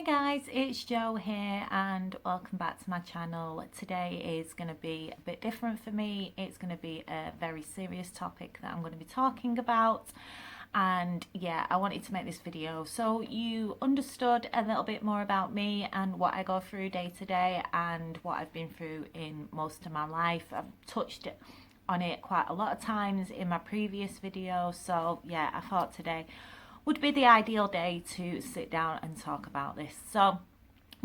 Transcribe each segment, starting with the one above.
Hi guys, it's Jo here and welcome back to my channel. Today is going to be a bit different for me. It's going to be a very serious topic that I'm going to be talking about, and yeah, I wanted to make this video so you understood a little bit more about me and what I go through day to day and what I've been through in most of my life. I've touched on it quite a lot of times in my previous videos, so yeah, I thought today would be the ideal day to sit down and talk about this. So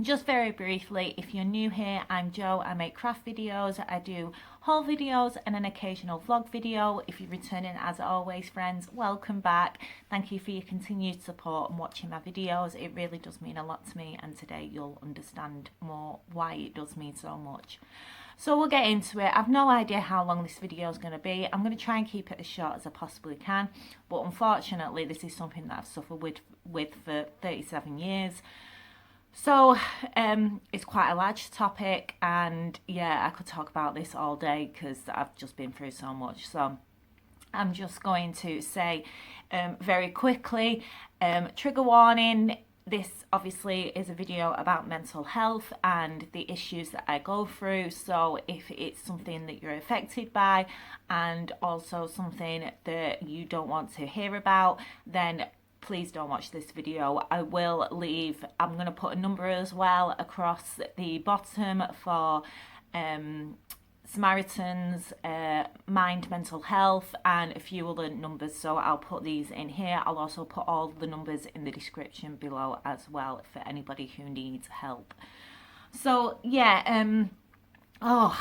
just very briefly, if you're new here, I'm Jo. I make craft videos, I do haul videos and an occasional vlog video. If you're returning, as always, friends, welcome back. Thank you for your continued support and watching my videos. It really does mean a lot to me, and today you'll understand more why it does mean so much. So we'll get into it. I've no idea how long this video is going to be. I'm going to try and keep it as short as I possibly can, but unfortunately this is something that I've suffered with for 37 years. So it's quite a large topic, and yeah, I could talk about this all day because I've just been through so much. So I'm just going to say very quickly, trigger warning. This obviously is a video about mental health and the issues that I go through. So if it's something that you're affected by and also something that you don't want to hear about, then please don't watch this video. I'm going to put a number as well across the bottom for Samaritans, Mental Health, and a few other numbers, so I'll put these in here. I'll also put all the numbers in the description below as well for anybody who needs help. So yeah, I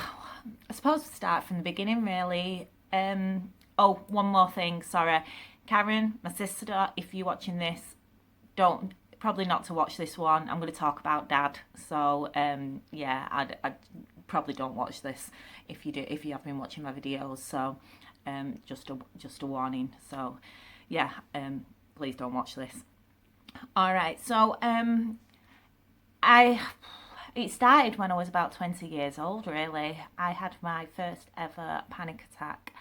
suppose to start from the beginning really. Oh, one more thing, sorry. Karen, my sister, if you're watching this, probably not to watch this one. I'm going to talk about Dad, so yeah, I'd probably don't watch this if you have been watching my videos. So just a warning. So yeah, please don't watch this. All right, so it started when I was about 20 years old, really. I had my first ever panic attack.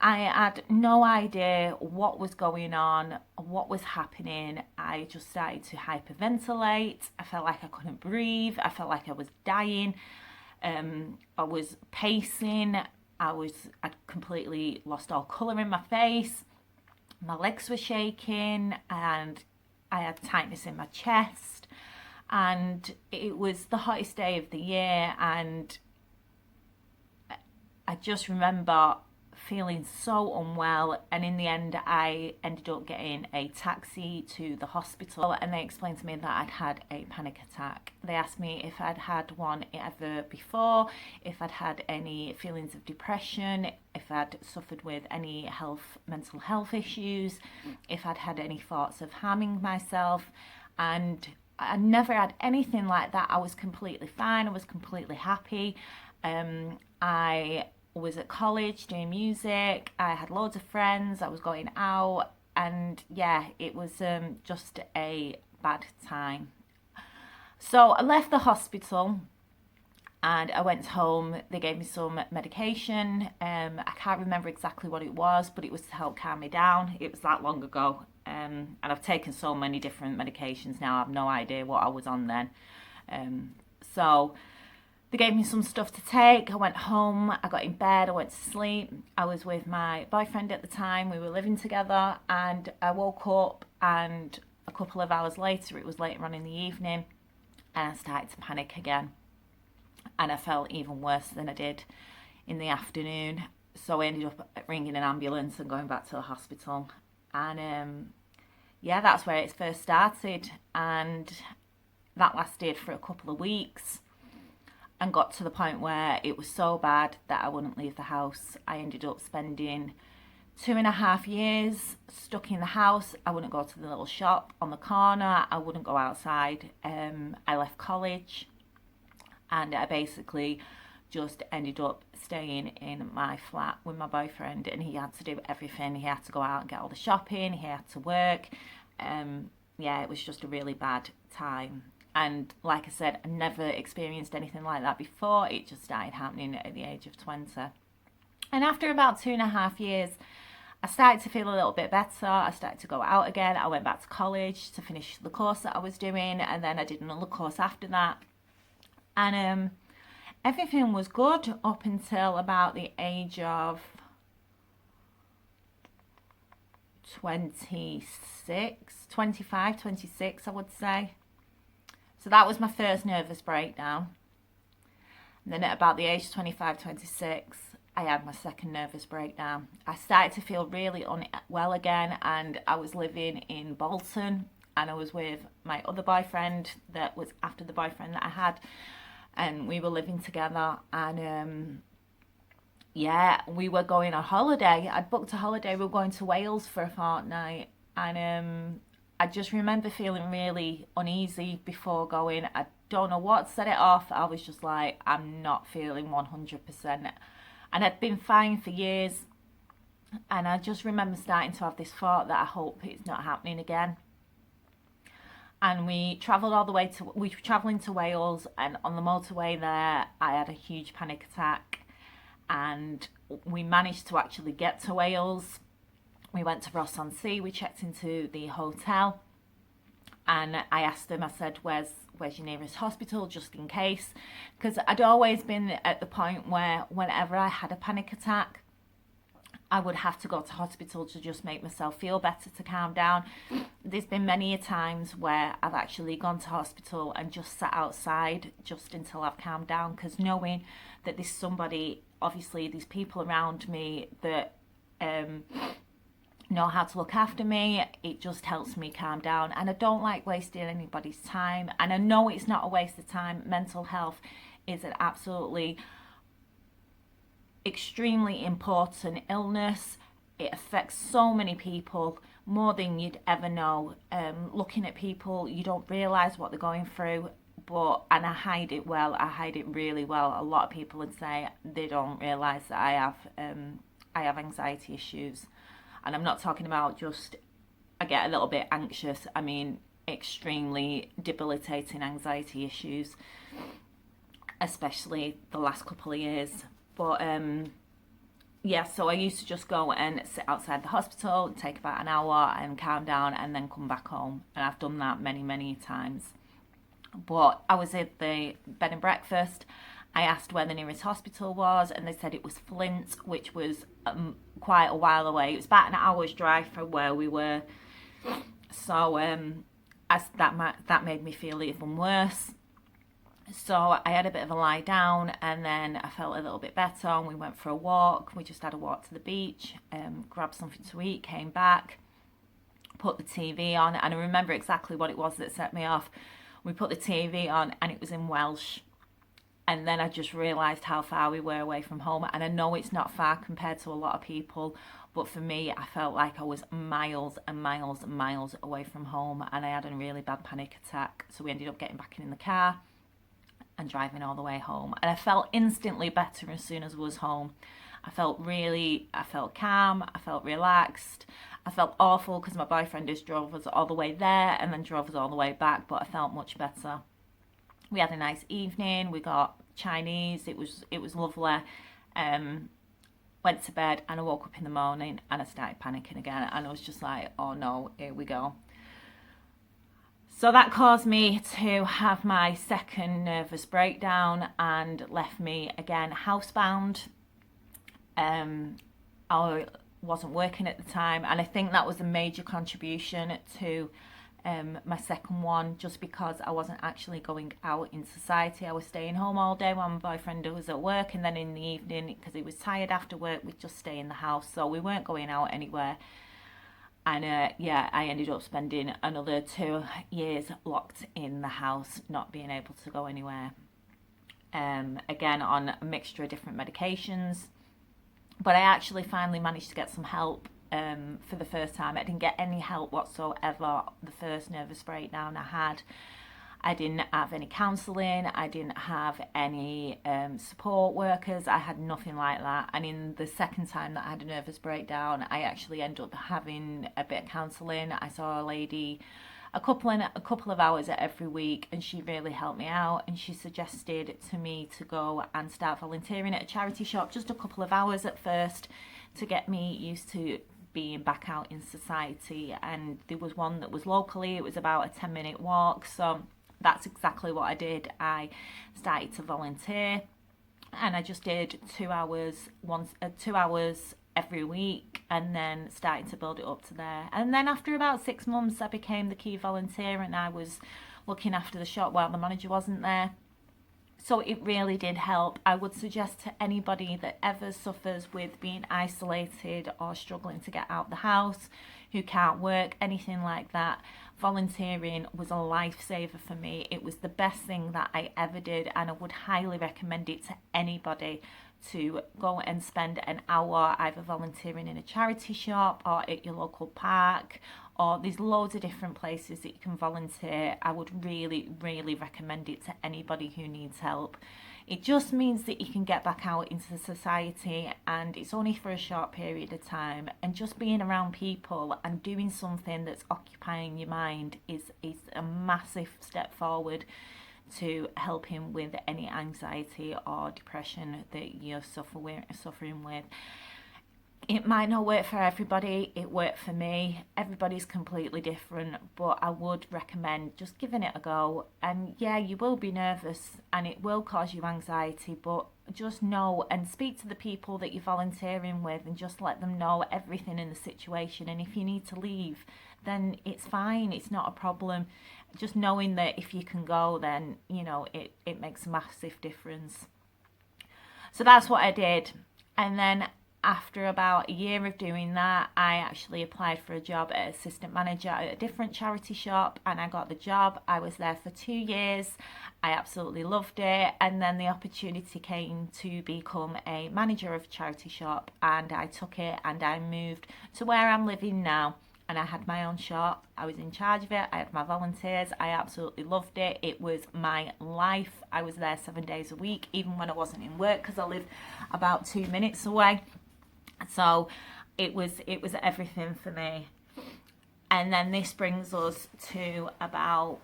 I had no idea what was going on, what was happening. I just started to hyperventilate. I felt like I couldn't breathe. I felt like I was dying. I was pacing. I'd completely lost all colour in my face. My legs were shaking and I had tightness in my chest. And it was the hottest day of the year, and I just remember feeling so unwell, and in the end I ended up getting a taxi to the hospital, and they explained to me that I'd had a panic attack. They asked me if I'd had one ever before, if I'd had any feelings of depression, if I'd suffered with any mental health issues, if I'd had any thoughts of harming myself, and I never had anything like that. I was completely fine. I was completely happy. I was at college doing music. I had loads of friends. I was going out, and yeah, it was just a bad time. So I left the hospital and I went home. They gave me some medication. I can't remember exactly what it was, but it was to help calm me down. It was that long ago. And I've taken so many different medications now, I have no idea what I was on then. So they gave me some stuff to take. I went home, I got in bed, I went to sleep. I was with my boyfriend at the time. We were living together, and I woke up, and a couple of hours later, it was later on in the evening, and I started to panic again. And I felt even worse than I did in the afternoon. So I ended up ringing an ambulance and going back to the hospital. And yeah, that's where it first started, and that lasted for a couple of weeks and got to the point where it was so bad that I wouldn't leave the house. I ended up spending 2.5 years stuck in the house. I wouldn't go to the little shop on the corner. I wouldn't go outside. I left college, and I basically just ended up staying in my flat with my boyfriend, and he had to do everything. He had to go out and get all the shopping, he had to work. Yeah, it was just a really bad time. And like I said, I never experienced anything like that before. It just started happening at the age of 20. And after about 2.5 years, I started to feel a little bit better. I started to go out again. I went back to college to finish the course that I was doing, and then I did another course after that. And everything was good up until about the age of 25, 26, I would say. So that was my first nervous breakdown. And then at about the age of 25, 26, I had my second nervous breakdown. I started to feel really unwell again, and I was living in Bolton, and I was with my other boyfriend that was after the boyfriend that I had, and we were living together. And yeah, we were going on holiday. I'd booked a holiday. We were going to Wales for a fortnight, and I just remember feeling really uneasy before going. I don't know what set it off. I was just like, I'm not feeling 100%. And I'd been fine for years. And I just remember starting to have this thought that I hope it's not happening again. And we travelled all the way to, we were travelling to Wales, and on the motorway there, I had a huge panic attack. And we managed to actually get to Wales. We went to Ross-on-Sea, we checked into the hotel, and I asked them, I said, where's your nearest hospital, just in case, because I'd always been at the point where whenever I had a panic attack, I would have to go to hospital to just make myself feel better, to calm down. There's been many times where I've actually gone to hospital and just sat outside just until I've calmed down, because knowing that there's somebody, obviously there's people around me that know how to look after me, it just helps me calm down. And I don't like wasting anybody's time, and I know it's not a waste of time. Mental health is an absolutely extremely important illness. It affects so many people, more than you'd ever know. Looking at people, you don't realise what they're going through, and I hide it well. I hide it really well. A lot of people would say they don't realise that I have anxiety issues. And I'm not talking about just, I get a little bit anxious. I mean, extremely debilitating anxiety issues, especially the last couple of years. But yeah, so I used to just go and sit outside the hospital and take about an hour and calm down and then come back home. And I've done that many, many times. But I was at the bed and breakfast. I asked where the nearest hospital was, and they said it was Flint, which was quite a while away. It was about an hour's drive from where we were. So that made me feel even worse. So I had a bit of a lie down, and then I felt a little bit better, and we went for a walk. We just had a walk to the beach, grabbed something to eat, came back, put the TV on, and I remember exactly what it was that set me off. We put the TV on, and it was in Welsh. And then I just realised how far we were away from home. And I know it's not far compared to a lot of people, but for me, I felt like I was miles and miles and miles away from home, and I had a really bad panic attack. So we ended up getting back in the car and driving all the way home. And I felt instantly better as soon as I was home. I felt calm, I felt relaxed. I felt awful because my boyfriend just drove us all the way there and then drove us all the way back, but I felt much better. We had a nice evening. We got Chinese. It was lovely. Went to bed, and I woke up in the morning and I started panicking again. And I was just like, oh no, here we go. So that caused me to have my second nervous breakdown and left me again housebound. I wasn't working at the time, and I think that was a major contribution to my second one, just because I wasn't actually going out in society. I was staying home all day while my boyfriend was at work, and then in the evening, because he was tired after work, we'd just stay in the house. So we weren't going out anywhere. And yeah, I ended up spending another 2 years locked in the house, not being able to go anywhere. Again, on a mixture of different medications. But I actually finally managed to get some help for the first time. I didn't get any help whatsoever the first nervous breakdown I had. I didn't have any counselling. I didn't have any support workers. I had nothing like that. And in the second time that I had a nervous breakdown, I actually ended up having a bit of counselling. I saw a lady a couple of hours every week, and she really helped me out. And she suggested to me to go and start volunteering at a charity shop, just a couple of hours at first, to get me used to being back out in society. And there was one that was locally, it was about a 10-minute walk, so that's exactly what I did. I started to volunteer, and I just did 2 hours every week, and then started to build it up to there. And then after about 6 months, I became the key volunteer, and I was looking after the shop while the manager wasn't there. So it really did help. I would suggest to anybody that ever suffers with being isolated or struggling to get out the house, who can't work, anything like that, volunteering was a lifesaver for me. It was the best thing that I ever did, and I would highly recommend it to anybody, to go and spend an hour either volunteering in a charity shop or at your local park, or there's loads of different places that you can volunteer. I would really, really recommend it to anybody who needs help. It just means that you can get back out into society, and it's only for a short period of time, and just being around people and doing something that's occupying your mind is a massive step forward to helping with any anxiety or depression that you're suffering with. It might not work for everybody. It worked for me. Everybody's completely different, but I would recommend just giving it a go. And yeah, you will be nervous and it will cause you anxiety, but just know and speak to the people that you're volunteering with and just let them know everything in the situation. And if you need to leave, then it's fine. It's not a problem. Just knowing that if you can go, then, you know, it makes a massive difference. So that's what I did. And then after about a year of doing that, I actually applied for a job as assistant manager at a different charity shop, and I got the job. I was there for 2 years. I absolutely loved it. And then the opportunity came to become a manager of a charity shop, and I took it and I moved to where I'm living now. And I had my own shop. I was in charge of it. I had my volunteers. I absolutely loved it. It was my life. I was there 7 days a week, even when I wasn't in work, because I live about 2 minutes away. So it was everything for me. And then this brings us to about...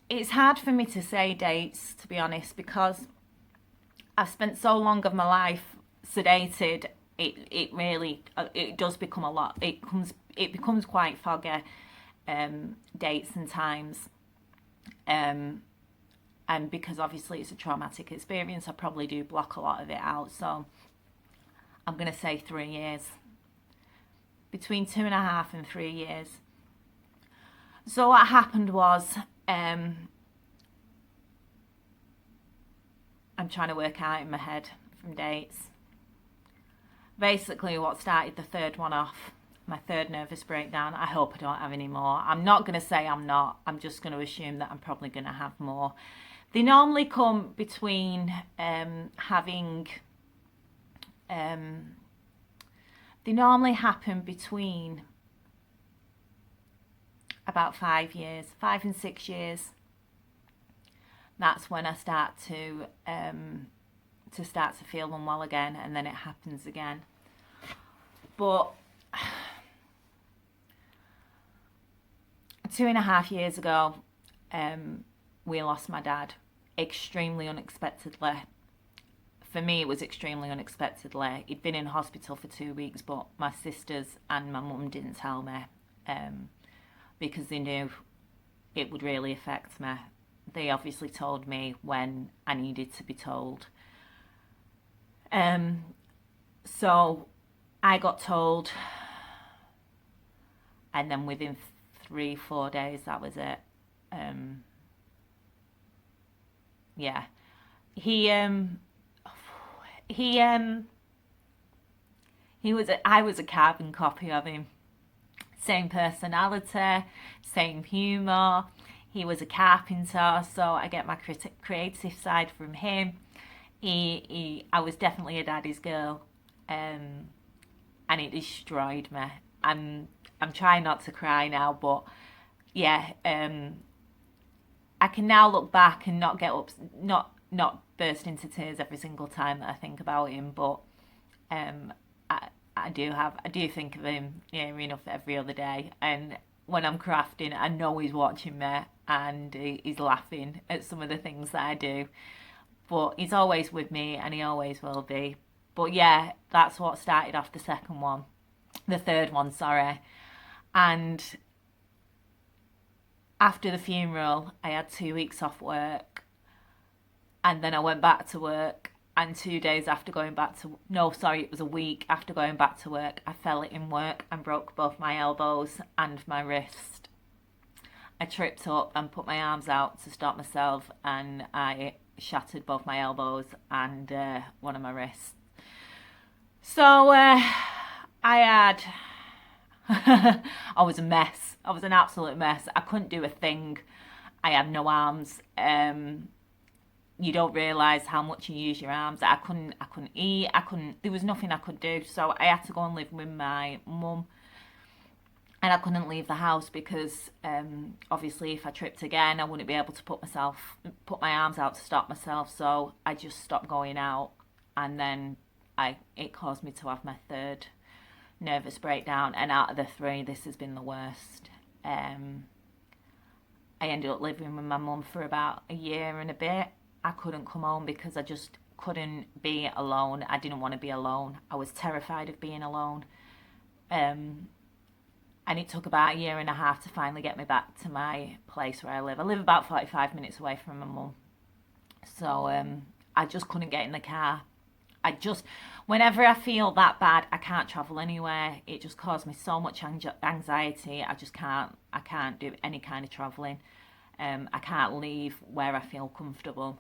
It's hard for me to say dates, to be honest, because I've spent so long of my life sedated. It really does become a lot. It becomes quite foggy, dates and times, and because obviously it's a traumatic experience, I probably do block a lot of it out. So I'm gonna say 3 years, between 2.5 and 3 years. So what happened was, I'm trying to work out in my head from dates. Basically, what started the third one off, my third nervous breakdown, I hope I don't have any more. I'm not going to say I'm not. I'm just going to assume that I'm probably going to have more. They normally come between they normally happen between about 5 years, 5 and 6 years. That's when I start to feel unwell again, and then it happens again. But 2.5 years ago, we lost my dad extremely unexpectedly. For me, it was extremely unexpectedly. He'd been in hospital for 2 weeks, but my sisters and my mum didn't tell me, because they knew it would really affect me. They obviously told me when I needed to be told. So I got told, and then within 3-4 days, that was it. Yeah, I was a carbon copy of him. Same personality, same humour. He was a carpenter, so I get my creative side from him. I was definitely a daddy's girl, and it destroyed me. I'm trying not to cry now, but yeah, I can now look back and not get up, not burst into tears every single time that I think about him. But I do think of him near enough every other day, and when I'm crafting, I know he's watching me and he's laughing at some of the things that I do. But he's always with me, and he always will be. But yeah, that's what started off the third one, sorry. And after the funeral, I had 2 weeks off work, and then I went back to work. And 2 days after going back to, no, sorry, it was a week after going back to work, I fell in work and broke both my elbows and my wrist. I tripped up and put my arms out to stop myself, and I shattered both my elbows and one of my wrists. So I had, I was a mess. I was an absolute mess. I couldn't do a thing. I had no arms. You don't realise how much you use your arms. I couldn't eat. There was nothing I could do. So I had to go and live with my mum. And I couldn't leave the house because obviously if I tripped again, I wouldn't be able to put my arms out to stop myself. So I just stopped going out, and then it caused me to have my third nervous breakdown. And out of the three, this has been the worst. I ended up living with my mum for about a year and a bit. I couldn't come home because I just couldn't be alone. I didn't want to be alone. I was terrified of being alone. And it took about a year and a half to finally get me back to my place where I live. I live about 45 minutes away from my mum. So I just couldn't get in the car. Whenever I feel that bad, I can't travel anywhere. It just caused me so much anxiety. I can't do any kind of travelling. I can't leave where I feel comfortable.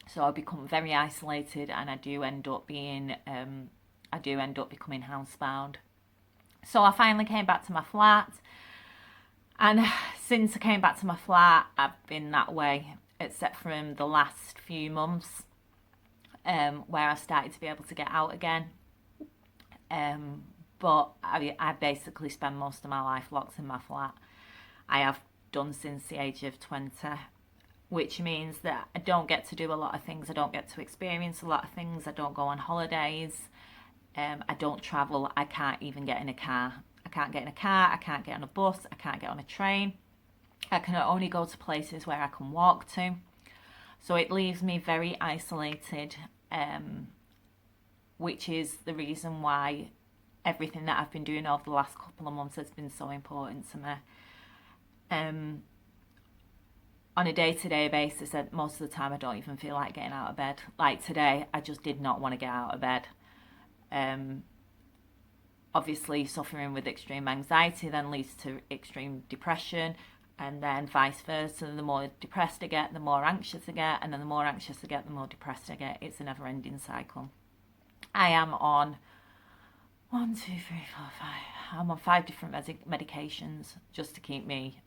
So I become very isolated, and I do end up becoming housebound. So I finally came back to my flat, and since I came back to my flat, I've been that way, except from the last few months, where I started to be able to get out again. But I basically spend most of my life locked in my flat. I have done since the age of 20, which means that I don't get to do a lot of things. I don't get to experience a lot of things. I don't go on holidays. I don't travel. I can't even get in a car. I can't get in a car. I can't get on a bus. I can't get on a train. I can only go to places where I can walk to. So it leaves me very isolated, which is the reason why everything that I've been doing over the last couple of months has been so important to me. On a day-to-day basis, most of the time I don't even feel like getting out of bed. Like today, I just did not want to get out of bed. Obviously suffering with extreme anxiety then leads to extreme depression, and then vice versa. The more depressed I get, the more anxious I get, and then the more anxious I get, the more depressed I get. It's a never-ending cycle. I am on 5 different medications just to keep me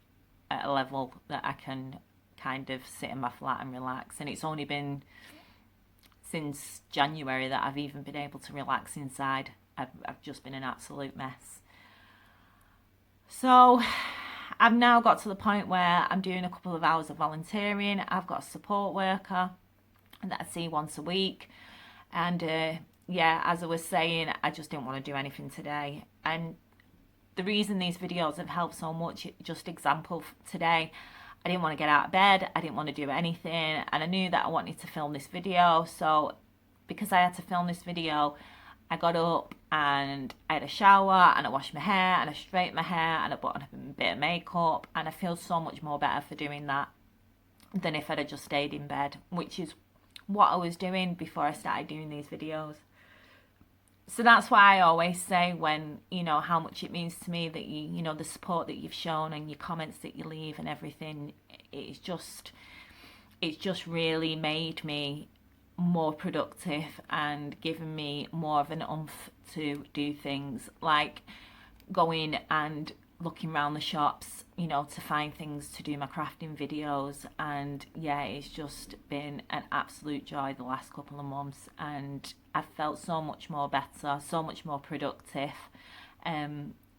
at a level that I can kind of sit in my flat and relax. And it's only been since January that I've even been able to relax inside. I've just been an absolute mess. So I've now got to the point where I'm doing a couple of hours of volunteering. I've got a support worker that I see once a week. And as I was saying, I just didn't want to do anything today. And the reason these videos have helped so much, just example today, I didn't want to get out of bed. I didn't want to do anything. And I knew that I wanted to film this video. So because I had to film this video, I got up and I had a shower and I washed my hair and I straightened my hair and I put on a bit of makeup, and I feel so much more better for doing that than if I'd have just stayed in bed, which is what I was doing before I started doing these videos. So that's why I always say, when how much it means to me that you the support that you've shown and your comments that you leave and everything, it's just really made me more productive and given me more of an oomph to do things like going and looking around the shops, to find things to do my crafting videos. And yeah, it's just been an absolute joy the last couple of months, and I've felt so much more better, so much more productive,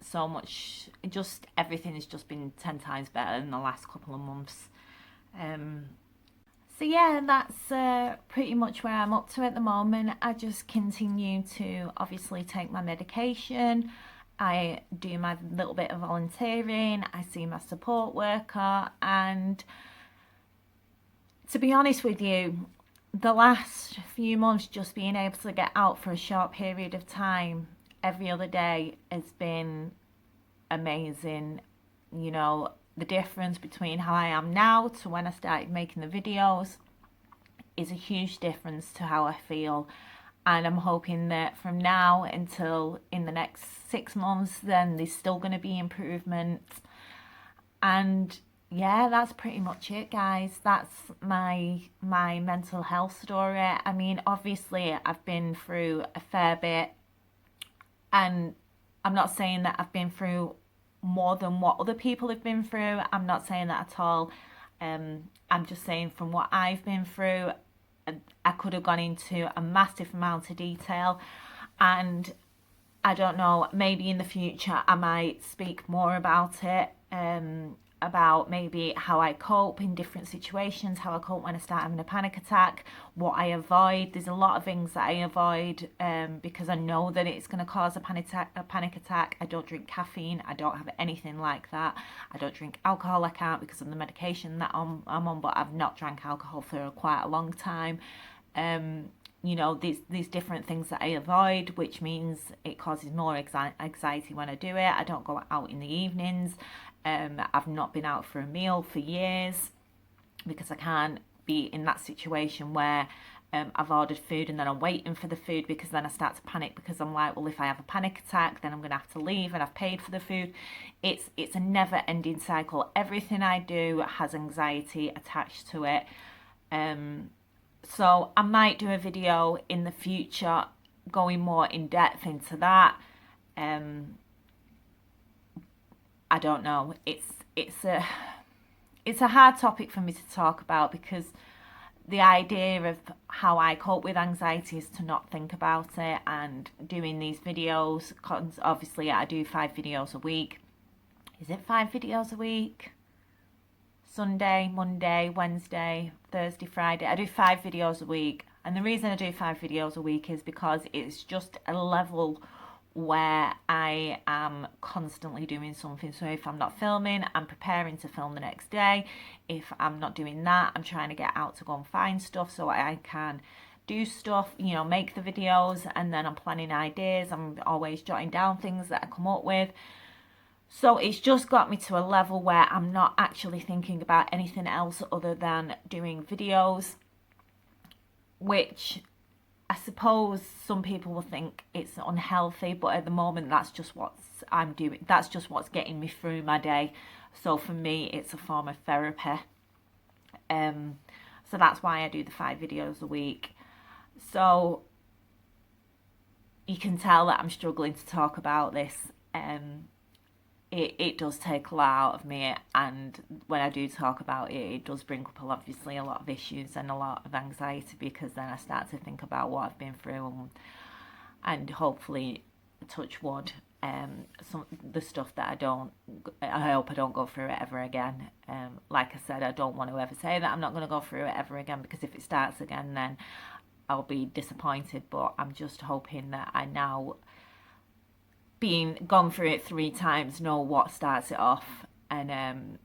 so much, just everything has just been 10 times better in the last couple of months. So yeah, that's pretty much where I'm up to at the moment. I just continue to obviously take my medication. I do my little bit of volunteering. I see my support worker. And to be honest with you, the last few months, just being able to get out for a short period of time every other day has been amazing. You know, the difference between how I am now to when I started making the videos is a huge difference to how I feel. And I'm hoping that from now until in the next 6 months, then there's still going to be improvements. And yeah, that's pretty much it, guys. That's my mental health story. I mean, obviously I've been through a fair bit, and I'm not saying that I've been through more than what other people have been through. I'm not saying that at all. I'm just saying from what I've been through, I could have gone into a massive amount of detail, and I don't know, maybe in the future I might speak more about it, about maybe how I cope in different situations, how I cope when I start having a panic attack, what I avoid. There's a lot of things that I avoid because I know that it's going to cause a panic attack. I don't drink caffeine. I don't have anything like that. I don't drink alcohol. I can't because of the medication that I'm on, but I've not drank alcohol for quite a long time. You know, these different things that I avoid, which means it causes more anxiety when I do it. I don't go out in the evenings. I've not been out for a meal for years because I can't be in that situation where I've ordered food and then I'm waiting for the food, because then I start to panic because I'm like, well, if I have a panic attack, then I'm going to have to leave and I've paid for the food. It's a never-ending cycle. Everything I do has anxiety attached to it. So I might do a video in the future going more in depth into that. I don't know. It's a hard topic for me to talk about, because the idea of how I cope with anxiety is to not think about it, and doing these videos, obviously I do 5 videos a week. Is it 5 videos a week? Sunday, Monday, Wednesday, Thursday, Friday. I do 5 videos a week. And the reason I do 5 videos a week is because it's just a level where I am constantly doing something. So if I'm not filming, I'm preparing to film the next day. If I'm not doing that, I'm trying to get out to go and find stuff so I can do stuff, you know, make the videos, and then I'm planning ideas. I'm always jotting down things that I come up with. So it's just got me to a level where I'm not actually thinking about anything else other than doing videos, which I suppose some people will think it's unhealthy, but at the moment that's just what I'm doing. That's just what's getting me through my day. So for me, it's a form of therapy. So that's why I do the 5 videos a week. So you can tell that I'm struggling to talk about this. It does take a lot out of me, and when I do talk about it, it does bring up obviously a lot of issues and a lot of anxiety, because then I start to think about what I've been through, and hopefully, touch wood, some the stuff that I hope I don't go through it ever again. Like I said, I don't want to ever say that I'm not going to go through it ever again, because if it starts again, then I'll be disappointed. But I'm just hoping that I now, being gone through it 3 times, know what starts it off, and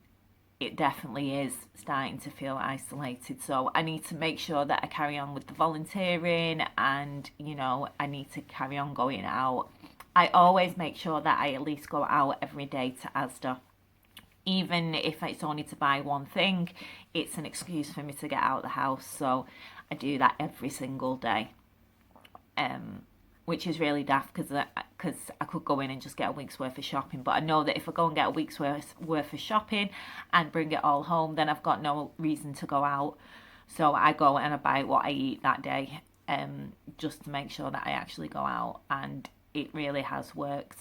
it definitely is starting to feel isolated. So I need to make sure that I carry on with the volunteering, and you know, I need to carry on going out. I always make sure that I at least go out every day to Asda, even if it's only to buy one thing. It's an excuse for me to get out of the house, so I do that every single day. Which is really daft, because I could go in and just get a week's worth of shopping. But I know that if I go and get a week's worth of shopping and bring it all home, then I've got no reason to go out. So I go and I buy what I eat that day, just to make sure that I actually go out. And it really has worked.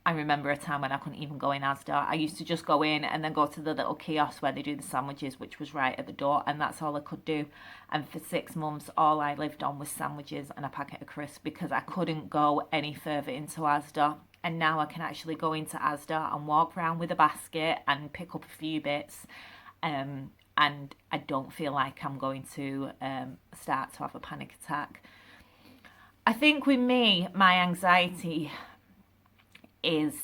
I remember a time when I couldn't even go in Asda. I used to just go in and then go to the little kiosk where they do the sandwiches, which was right at the door, and that's all I could do. And for 6 months, all I lived on was sandwiches and a packet of crisps, because I couldn't go any further into Asda. And now I can actually go into Asda and walk around with a basket and pick up a few bits, and I don't feel like I'm going to start to have a panic attack. I think with me, my anxiety it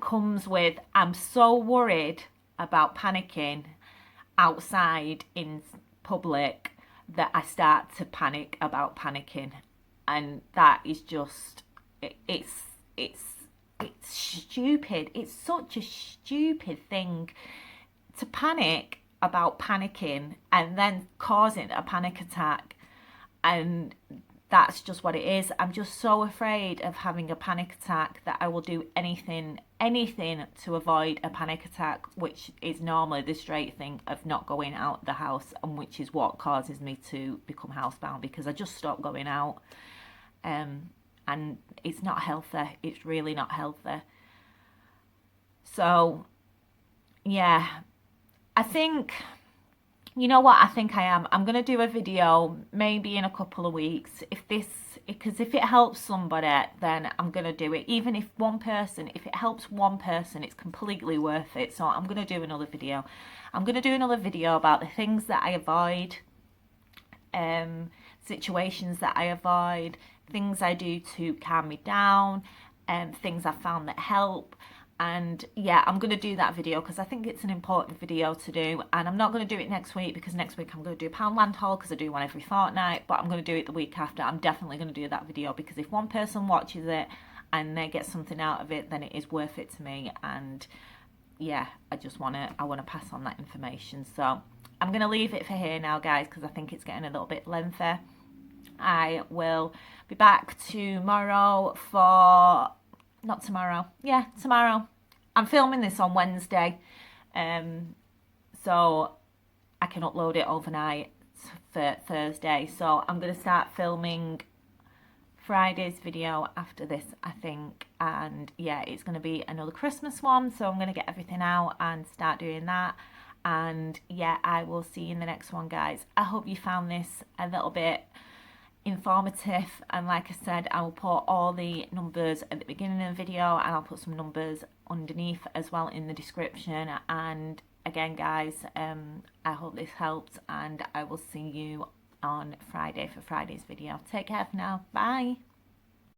comes with, I'm so worried about panicking, outside in public that I start to panic about panicking. And that is just, it's stupid. It's such a stupid thing to panic about panicking and then causing a panic attack. And that's just what it is. I'm just so afraid of having a panic attack that I will do anything to avoid a panic attack, which is normally the straight thing of not going out the house, and which is what causes me to become housebound, because I just stop going out. And it's not healthy. It's really not healthy. So, yeah, I think, you know what, I think I am. I'm going to do a video maybe in a couple of weeks. Because if it helps somebody, then I'm going to do it. Even if it helps one person, it's completely worth it. So I'm going to do another video. I'm going to do another video about the things that I avoid, situations that I avoid, things I do to calm me down, things I've found that help. And yeah, I'm going to do that video because I think it's an important video to do. And I'm not going to do it next week, because next week I'm going to do a Poundland haul, because I do one every fortnight. But I'm going to do it the week after. I'm definitely going to do that video, because if one person watches it and they get something out of it, then it is worth it to me. And yeah, I want to pass on that information. So I'm going to leave it for here now, guys, because I think it's getting a little bit lengthy. I will be back tomorrow not tomorrow. Yeah, tomorrow. I'm filming this on Wednesday, so I can upload it overnight for Thursday. So I'm going to start filming Friday's video after this, I think. And yeah, it's going to be another Christmas one. So I'm going to get everything out and start doing that. And yeah, I will see you in the next one, guys. I hope you found this a little bit informative, and like I said, I will put all the numbers at the beginning of the video, and I'll put some numbers underneath as well in the description. And again, guys, I hope this helped, and I will see you on Friday for Friday's video. Take care for now. Bye.